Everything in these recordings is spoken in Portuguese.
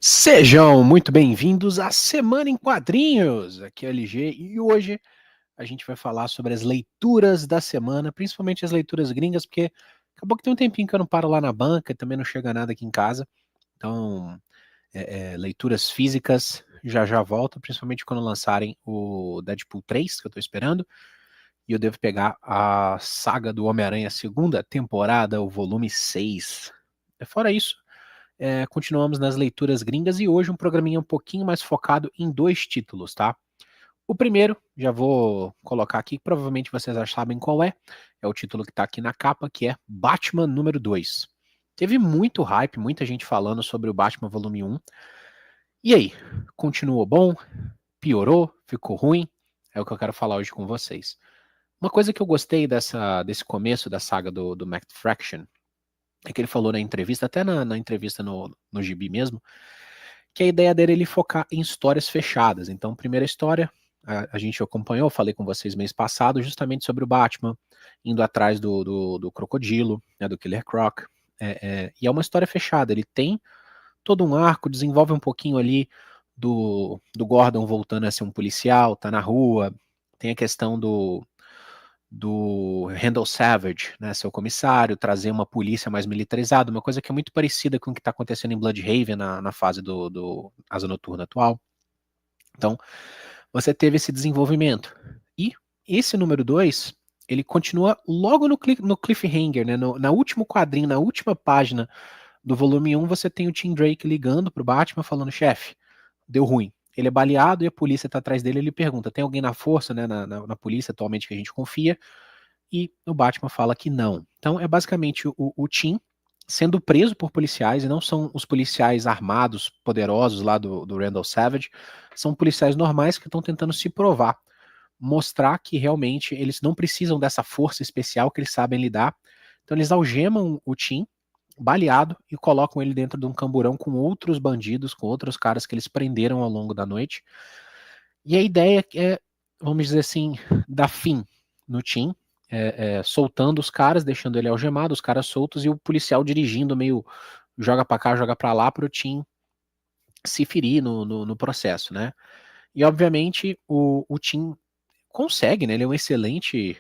Sejam muito bem-vindos à Semana em Quadrinhos. Aqui é o LG e hoje a gente vai falar sobre as leituras da semana, principalmente as leituras gringas, porque acabou que tem um tempinho que eu não paro lá na banca e também não chega nada aqui em casa. Então, leituras físicas já já volto, principalmente quando lançarem o Deadpool 3, que eu tô esperando, e eu devo pegar a saga do Homem-Aranha segunda temporada, o volume 6. Fora isso, continuamos nas leituras gringas e hoje um programinha um pouquinho mais focado em dois títulos, tá? O primeiro, já vou colocar aqui, provavelmente vocês já sabem qual é o título que tá aqui na capa, que é Batman número 2. Teve muito hype, muita gente falando sobre o Batman volume 1. E aí, continuou bom? Piorou? Ficou ruim? É o que eu quero falar hoje com vocês. Uma coisa que eu gostei desse começo da saga do Matt Fraction é que ele falou na entrevista, até na entrevista no Gibi mesmo, que a ideia dele é ele focar em histórias fechadas. Então, primeira história, a gente acompanhou, falei com vocês mês passado, justamente sobre o Batman, indo atrás do Crocodilo, né, do Killer Croc, e é uma história fechada, ele tem todo um arco, desenvolve um pouquinho ali do Gordon voltando a ser um policial, tá na rua, tem a questão do Randall Savage, né, seu comissário, trazer uma polícia mais militarizada, uma coisa que é muito parecida com o que está acontecendo em Bloodhaven na fase do Asa Noturna atual. Então, você teve esse desenvolvimento. E esse número 2, ele continua logo no cliffhanger, né, na último quadrinho, na última página do volume 1, você tem o Tim Drake ligando pro Batman falando, chefe, deu ruim. Ele é baleado e a polícia tá atrás dele, ele pergunta, tem alguém na força, né, na polícia atualmente que a gente confia? E o Batman fala que não. Então é basicamente o Tim sendo preso por policiais, e não são os policiais armados, poderosos lá do Randall Savage, são policiais normais que estão tentando se provar, mostrar que realmente eles não precisam dessa força especial que eles sabem lidar. Então eles algemam o Tim, baleado, e colocam ele dentro de um camburão com outros bandidos, com outros caras que eles prenderam ao longo da noite. E a ideia é, vamos dizer assim, dar fim no Tim, soltando os caras, deixando ele algemado, os caras soltos, e o policial dirigindo meio joga pra cá, joga pra lá, pro Tim se ferir no processo, né? E obviamente o Tim consegue, né? Ele é um excelente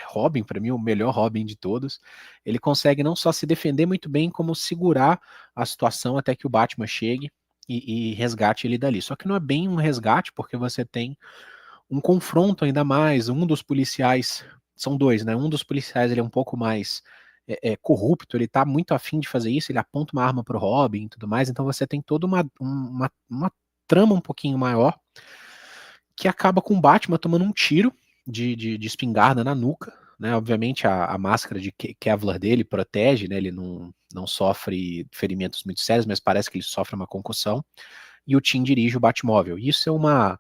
Robin, para mim, o melhor Robin de todos. Ele consegue não só se defender muito bem, como segurar a situação até que o Batman chegue e resgate ele dali. Só que não é bem um resgate, porque você tem um confronto ainda mais. Um dos policiais, são dois, né? Um dos policiais ele é um pouco mais corrupto, ele tá muito afim de fazer isso, ele aponta uma arma pro Robin e tudo mais, então você tem toda uma trama um pouquinho maior que acaba com o Batman tomando um tiro de espingarda na nuca, né? Obviamente a máscara de Kevlar dele protege, né? Ele não sofre ferimentos muito sérios, mas parece que ele sofre uma concussão. E o Tim dirige o Batmóvel. Isso é uma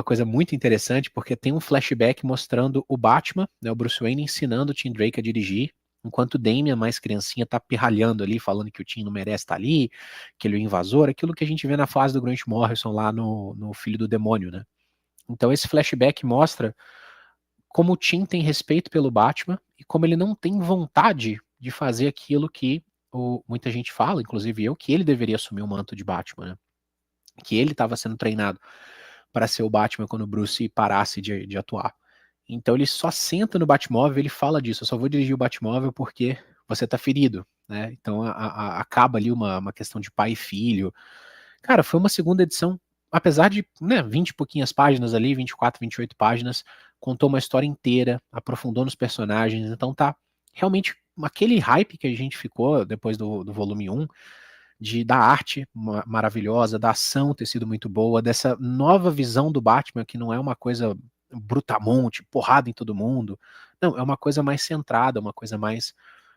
coisa muito interessante, porque tem um flashback mostrando o Batman, né, o Bruce Wayne, ensinando o Tim Drake a dirigir, enquanto o Damian, mais criancinha, tá pirralhando ali, falando que o Tim não merece estar ali, que ele é o invasor, aquilo que a gente vê na fase do Grant Morrison lá no Filho do Demônio, né? Então esse flashback mostra como o Tim tem respeito pelo Batman e como ele não tem vontade de fazer aquilo que muita gente fala, inclusive eu, que ele deveria assumir o manto de Batman, né? Que ele estava sendo treinado para ser o Batman quando o Bruce parasse de atuar. Então ele só senta no Batmóvel, ele fala disso, eu só vou dirigir o Batmóvel porque você tá ferido, né? Então acaba ali uma questão de pai e filho. Cara, foi uma segunda edição, apesar de, né, 20 e pouquinhas páginas ali, 24, 28 páginas, contou uma história inteira, aprofundou nos personagens, então tá realmente aquele hype que a gente ficou depois do volume 1, da arte maravilhosa, da ação ter sido muito boa, dessa nova visão do Batman, que não é uma coisa brutamonte, porrada em todo mundo. Não, é uma coisa mais centrada, uma coisa mais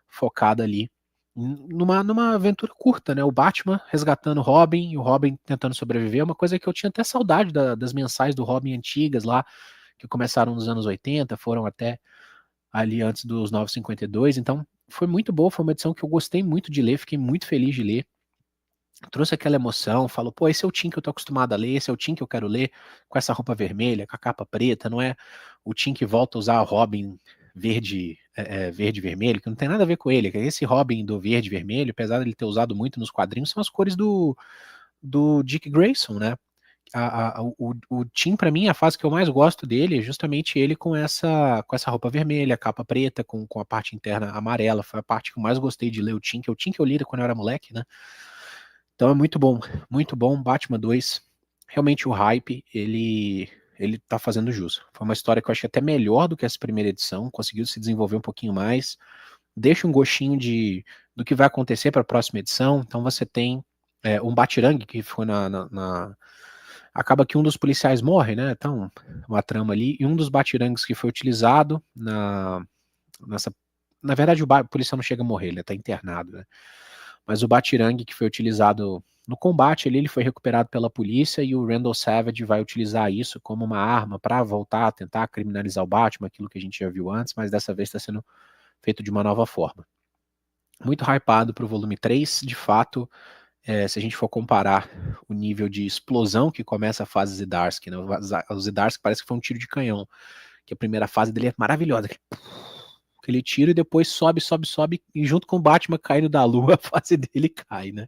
focada ali numa aventura curta, né? O Batman resgatando o Robin e o Robin tentando sobreviver, é uma coisa que eu tinha até saudade das mensais do Robin antigas lá, que começaram nos anos 80, foram até ali antes dos 952, então foi muito boa, foi uma edição que eu gostei muito de ler, fiquei muito feliz de ler, trouxe aquela emoção, falou, pô, esse é o Tim que eu tô acostumado a ler, esse é o Tim que eu quero ler, com essa roupa vermelha, com a capa preta, não é o Tim que volta a usar o Robin verde, verde e vermelho, que não tem nada a ver com ele, esse Robin do verde e vermelho, apesar de ele ter usado muito nos quadrinhos, são as cores do Dick Grayson, né? O Tim, pra mim, a fase que eu mais gosto dele é justamente ele com essa roupa vermelha, capa preta, com a parte interna amarela. Foi a parte que eu mais gostei de ler o Tim, que é o Tim que eu li quando eu era moleque, né? Então é muito bom, muito bom. Batman 2, realmente o hype, ele tá fazendo jus. Foi uma história que eu achei até melhor do que essa primeira edição, conseguiu se desenvolver um pouquinho mais, deixa um gostinho do que vai acontecer para a próxima edição. Então você tem um batirangue que foi acaba que um dos policiais morre, né? Então, uma trama ali, e um dos batirangues que foi utilizado nessa. Na verdade, o policial não chega a morrer, ele tá internado, né? Mas o batirangue que foi utilizado no combate ali, ele foi recuperado pela polícia e o Randall Savage vai utilizar isso como uma arma para voltar a tentar criminalizar o Batman, aquilo que a gente já viu antes, mas dessa vez está sendo feito de uma nova forma. Muito hypado para o volume 3, de fato, se a gente for comparar o nível de explosão que começa a fase Zdarsky, né? O Zdarsky parece que foi um tiro de canhão, que a primeira fase dele é maravilhosa, aquele tiro e depois sobe, sobe, sobe, e junto com o Batman caindo da lua, a fase dele cai, né?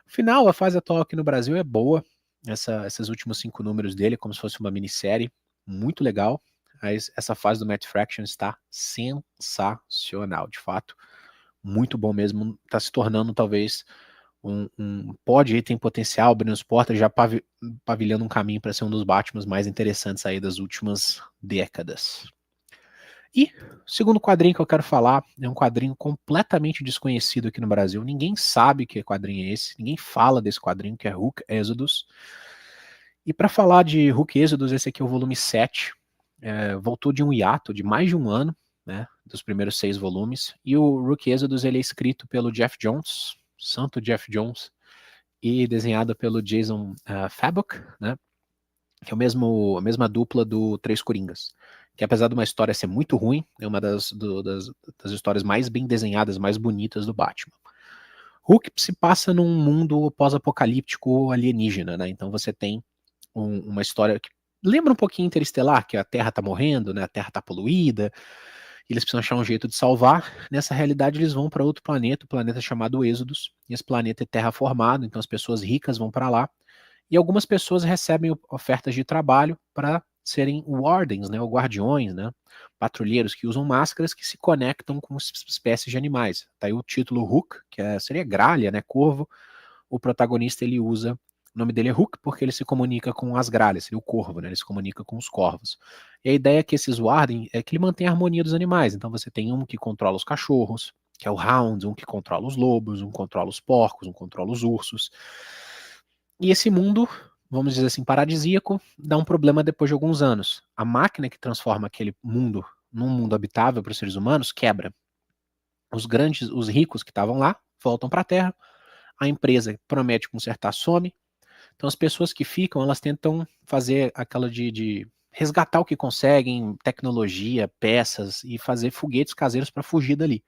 No final, a fase atual aqui no Brasil é boa, esses últimos 5 números dele, como se fosse uma minissérie, muito legal, mas essa fase do Matt Fraction está sensacional, de fato, muito bom mesmo, está se tornando talvez pode aí, tem potencial, abrindo as portas, já pavilhando um caminho para ser um dos Batmans mais interessantes aí das últimas décadas. E o segundo quadrinho que eu quero falar é um quadrinho completamente desconhecido aqui no Brasil. Ninguém sabe que quadrinho é esse, ninguém fala desse quadrinho, que é Hulk Exodus. E para falar de Hulk Exodus, esse aqui é o volume 7. Voltou de um hiato de mais de um ano, né, dos primeiros 6 volumes. E o Hulk Exodus ele é escrito pelo Jeff Jones, santo Jeff Jones, e desenhado pelo Jason Fabok, né, que é a mesma dupla do Três Coringas, que apesar de uma história ser muito ruim, é uma das histórias mais bem desenhadas, mais bonitas do Batman. Hulk se passa num mundo pós-apocalíptico alienígena, né? Então você tem uma história que lembra um pouquinho Interestelar, que a Terra tá morrendo, né? A Terra tá poluída, e eles precisam achar um jeito de salvar. Nessa realidade eles vão para outro planeta, o planeta chamado Êxodos, e esse planeta é terraformado, então as pessoas ricas vão para lá, e algumas pessoas recebem ofertas de trabalho para serem wardens, né, ou guardiões, né, patrulheiros que usam máscaras que se conectam com espécies de animais. Tá aí o título Hook, que seria gralha, né, corvo. O protagonista ele usa, o nome dele é Hook porque ele se comunica com as gralhas, seria o corvo, né, ele se comunica com os corvos. E a ideia é que esses wardens é que ele mantém a harmonia dos animais. Então você tem um que controla os cachorros, que é o Hound, um que controla os lobos, um controla os porcos, um controla os ursos. E esse mundo, vamos dizer assim, paradisíaco, dá um problema depois de alguns anos. A máquina que transforma aquele mundo num mundo habitável para os seres humanos quebra. Os ricos que estavam lá, voltam para a Terra, a empresa promete consertar, some. Então as pessoas que ficam, elas tentam fazer aquela de resgatar o que conseguem, tecnologia, peças, e fazer foguetes caseiros para fugir dali.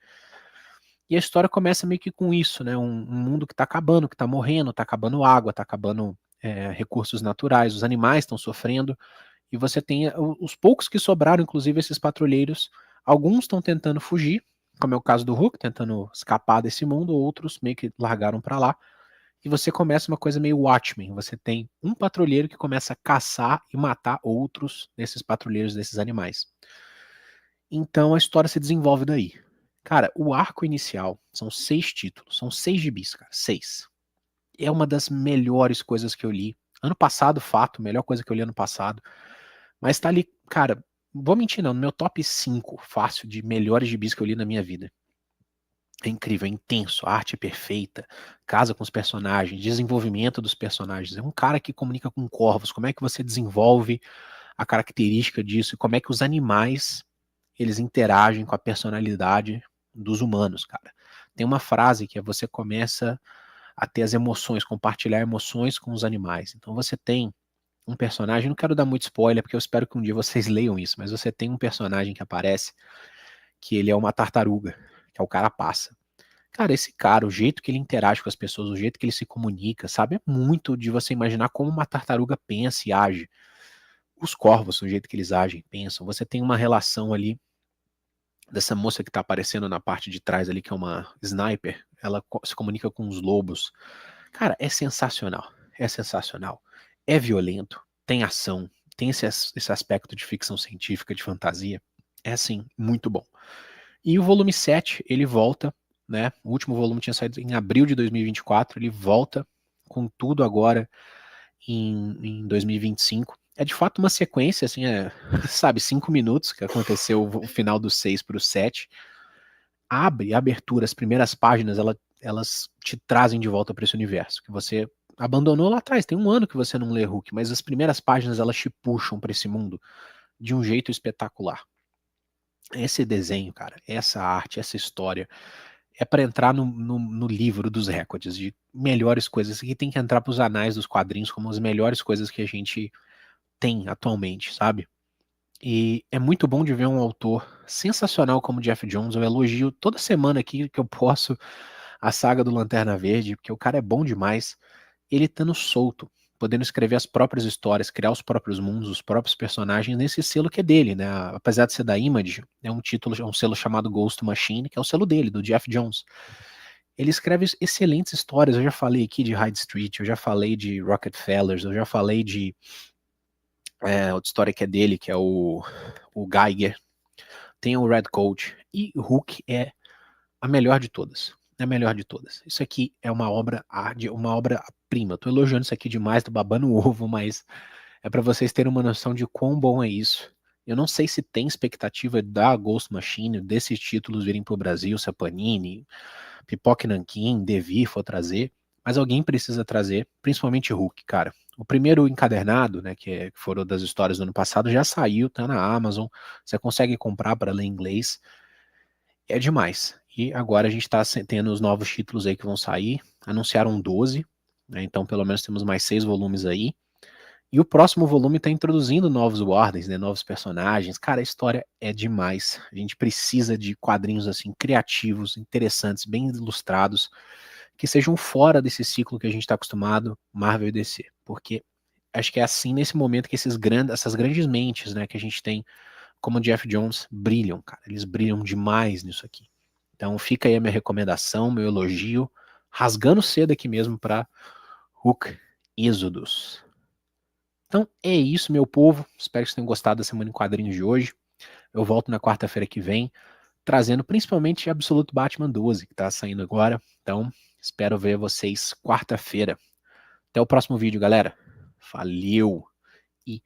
E a história começa meio que com isso, né? Um mundo que está acabando, que está morrendo, está acabando água, está acabando recursos naturais, os animais estão sofrendo, e você tem os poucos que sobraram, inclusive esses patrulheiros, alguns estão tentando fugir, como é o caso do Hulk, tentando escapar desse mundo, outros meio que largaram para lá, e você começa uma coisa meio Watchmen, você tem um patrulheiro que começa a caçar e matar outros desses patrulheiros, desses animais. Então a história se desenvolve daí. Cara, o arco inicial são 6 títulos, são 6 gibis, cara, 6. É uma das melhores coisas que eu li. Ano passado, fato, melhor coisa que eu li ano passado. Mas tá ali, cara, vou mentir não, no meu top 5 fácil de melhores gibis que eu li na minha vida. É incrível, é intenso, a arte é perfeita, casa com os personagens, desenvolvimento dos personagens. É um cara que comunica com corvos, como é que você desenvolve a característica disso, e como é que os animais eles interagem com a personalidade dos humanos, cara. Tem uma frase que é você começa a ter as emoções, compartilhar emoções com os animais. Então você tem um personagem, não quero dar muito spoiler, porque eu espero que um dia vocês leiam isso, mas você tem um personagem que aparece, que ele é uma tartaruga, que é o Carapaça. Cara, esse cara, o jeito que ele interage com as pessoas, o jeito que ele se comunica, sabe, é muito de você imaginar como uma tartaruga pensa e age. Os corvos, o jeito que eles agem, pensam. Você tem uma relação ali dessa moça que tá aparecendo na parte de trás ali, que é uma sniper, ela se comunica com os lobos. Cara, é sensacional. É sensacional. É violento, tem ação, tem esse aspecto de ficção científica, de fantasia. É, assim, muito bom. E o volume 7, ele volta, né? O último volume tinha saído em abril de 2024, ele volta com tudo agora em 2025. É de fato uma sequência, assim, sabe, 5 minutos que aconteceu o final do 6 para o 7. Abre a abertura, as primeiras páginas, elas te trazem de volta para esse universo que você abandonou lá atrás. Tem um ano que você não lê Hulk, mas as primeiras páginas elas te puxam para esse mundo de um jeito espetacular. Esse desenho, cara, essa arte, essa história, é para entrar no livro dos recordes de melhores coisas, que tem que entrar para os anais dos quadrinhos como as melhores coisas que a gente tem atualmente, sabe? E é muito bom de ver um autor sensacional como Jeff Jones. Eu elogio toda semana aqui que eu posso a saga do Lanterna Verde, porque o cara é bom demais. Ele estando solto, podendo escrever as próprias histórias, criar os próprios mundos, os próprios personagens nesse selo que é dele, né? Apesar de ser da Image, é um título, é um selo chamado Ghost Machine, que é o selo dele, do Jeff Jones. Ele escreve excelentes histórias. Eu já falei aqui de Hyde Street, eu já falei de Rockefellers, eu já falei de outra história que é dele, que é o Geiger. Tem o Red Coat. E Hulk é a melhor de todas. É a melhor de todas. Isso aqui é uma obra-prima. Eu tô elogiando isso aqui demais, tô babando o ovo, mas é para vocês terem uma noção de quão bom é isso. Eu não sei se tem expectativa da Ghost Machine, desses títulos virem pro Brasil, se a Panini, Pipoca e Nanquim, Devir for trazer, mas alguém precisa trazer, principalmente Hulk, cara. O primeiro encadernado, né, que foram das histórias do ano passado, já saiu, tá na Amazon, você consegue comprar para ler em inglês, é demais. E agora a gente tá tendo os novos títulos aí que vão sair, anunciaram 12, né, então pelo menos temos mais 6 volumes aí, e o próximo volume está introduzindo novos Wardens, né, novos personagens. Cara, a história é demais. A gente precisa de quadrinhos assim criativos, interessantes, bem ilustrados, que sejam fora desse ciclo que a gente está acostumado, Marvel e DC. Porque acho que é assim nesse momento que essas grandes mentes, né, que a gente tem, como o Jeff Jones, brilham, cara. Eles brilham demais nisso aqui. Então fica aí a minha recomendação, meu elogio, rasgando cedo aqui mesmo para Hulk Exodus. Então é isso, meu povo. Espero que vocês tenham gostado da Semana em Quadrinhos de hoje. Eu volto na quarta-feira que vem, trazendo principalmente Absoluto Batman 12, que tá saindo agora. Então, espero ver vocês quarta-feira. Até o próximo vídeo, galera. Valeu e